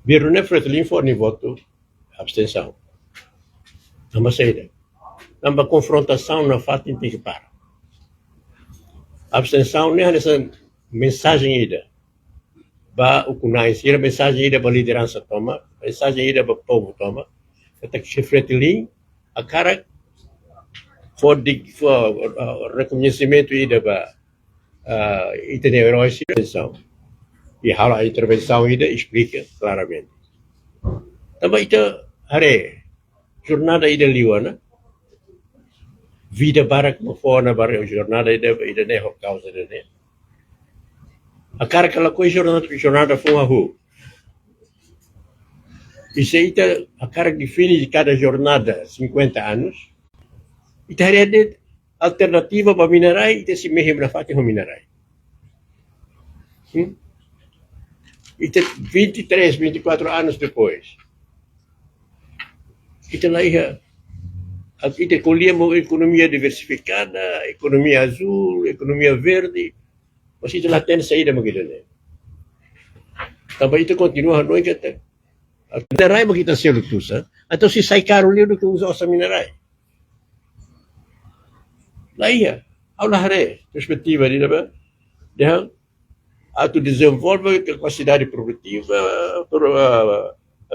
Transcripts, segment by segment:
Birune Fretilin forni voto abstenção. Numa saída. Numa confrontação na fato tem que parar. Abstenção nem essa mensagem ida. Ba o kunais, era mensagem ida para a liderança toma, mensagem ida para o povo toma. Até que Fretilin a cara for reconhecimento ida para entender heróis intervenção. E a intervenção ida explica claramente. Também itu hari jornada ida liwana vida barak mafona barak jornada ida ne causa ne. A cara que ela coi jornada foi a rua. Isso aí a cara que define de cada jornada 50 anos. E hari alternativa para minerai e se mehe na faca minerai. E 23, 24 anos depois. Kita lá kita colhemos economia diversificada, economia azul, economia verde, mas itu lá tem saída magidane. Também itu continua não é que a minerai magita selo tusa, então se sai caro ali do que usa essa minerai. Lá ia, ao lahare perspectiva de nada, dia atau desenvolve capacidade produtiva,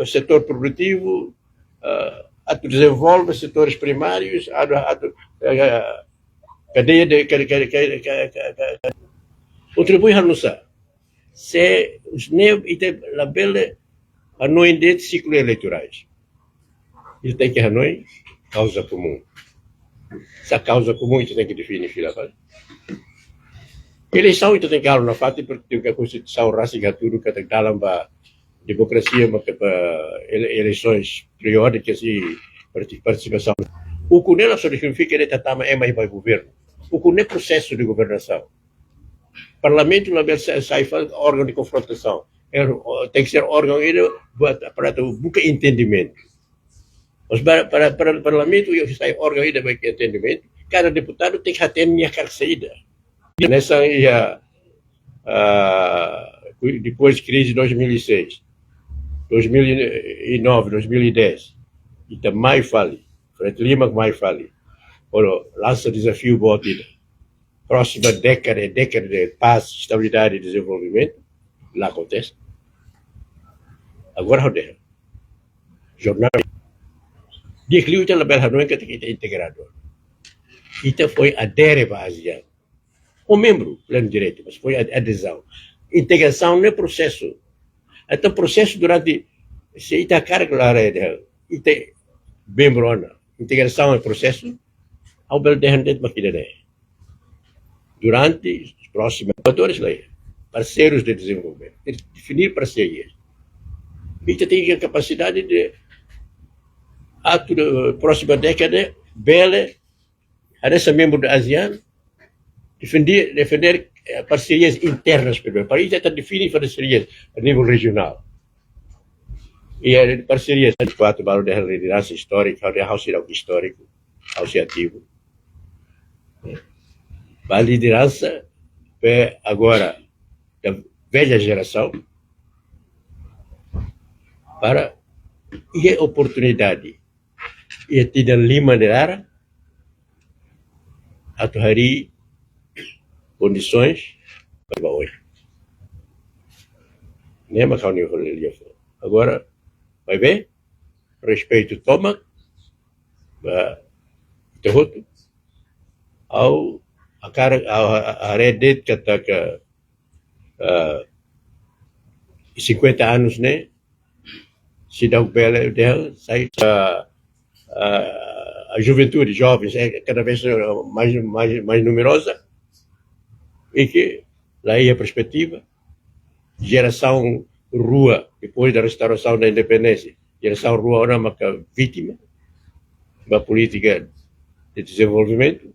setor produtivo, atau desenvolve setores primários, cadeia de contribui a nossa. Se os nev ite label Hanoi de ciclo eleitorais. Isso tem que Hanoi causa comum. Essa causa comum isso tem que definir filha. Eleição itu tem que na fato porque a Constituição raciga tudo que tem dalam ba democracia mas eleições periódicas e participação. O que nela só significa que tatama é mais governo. O que é processo de governação. Parlamento não é sai órgão de confrontação. Tem que ser órgão para buscar entendimento. Mas para o parlamento sai órgão de buscar entendimento. Cada deputado tem que ter minha saída. Nessa depois da crise de 2006, 2009, 2010, e também fale, Fred Lima mais fale, lança desafio botida. Próxima década de paz, estabilidade e desenvolvimento, lá acontece. Agora rodeia. Jornal. Decliu então a Bela Hanoi que é integrador. Então foi adere para a ASEAN. O membro, pleno direito, mas foi a adesão. Integração não é processo. Então, processo durante. Se está carga lá, ite membro, integração é processo, ao belo de render maquinaria. Durante os próximos atores, parceiros de desenvolvimento, definir parcerias. E tem a capacidade de, a próxima década, bela, a essa membro da ASEAN, defender parcerias internas primeiro. Para isso, está definir parcerias a nível regional. E a parceria de quatro para a liderança histórica, ao ser algo histórico, ao ser ativo. A liderança é agora da velha geração para e a oportunidade e tidak lima negara atau hari condições para hoje. Nem mais kau ni agora vai ver respeito toma terroto ao a rede kata que 50 anos né se dá o belo dela sai a juventude jovens é cada vez mais numerosa e que lá é a perspectiva geração rua depois da restauração da independência geração rua ora uma vítima da política de desenvolvimento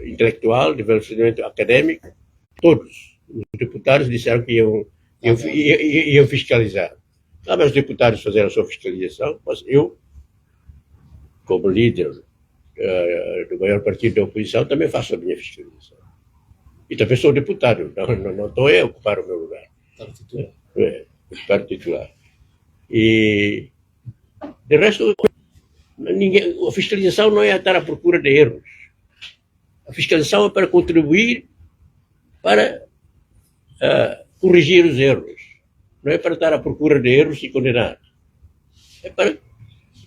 intelectual, desenvolvimento acadêmico, todos os deputados disseram que iam fiscalizar. Não, mas os deputados fizeram a sua fiscalização, mas eu, como líder do maior partido da oposição, também faço a minha fiscalização. E também sou deputado, não estou a ocupar o meu lugar. Deputado titular. E, de resto, a fiscalização não é estar à procura de erros. A fiscalização é para contribuir para corrigir os erros. Não é para estar à procura de erros e condenar. É para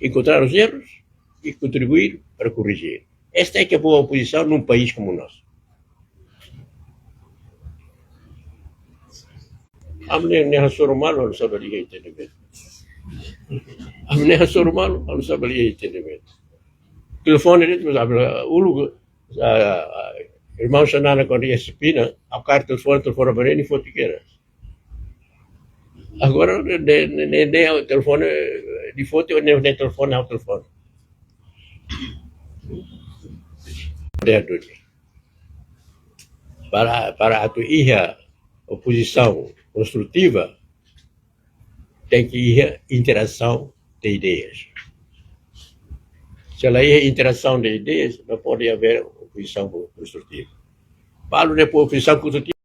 encontrar os erros e contribuir para corrigir. Esta é que é a boa oposição num país como o nosso. A menina Soromalo não saberia entendimento. A menina Soromalo não saberia entendimento. O telefone dele, o irmão Xanana, quando ia Espina, a carta telefone para ele e foi pequena. Agora, nem o telefone de foto, nem o telefone ao telefone. Para a tua oposição construtiva, tem que ir interação de ideias. Se ela é interação de ideias, não pode haver oposição construtiva. Falo de oposição construtiva.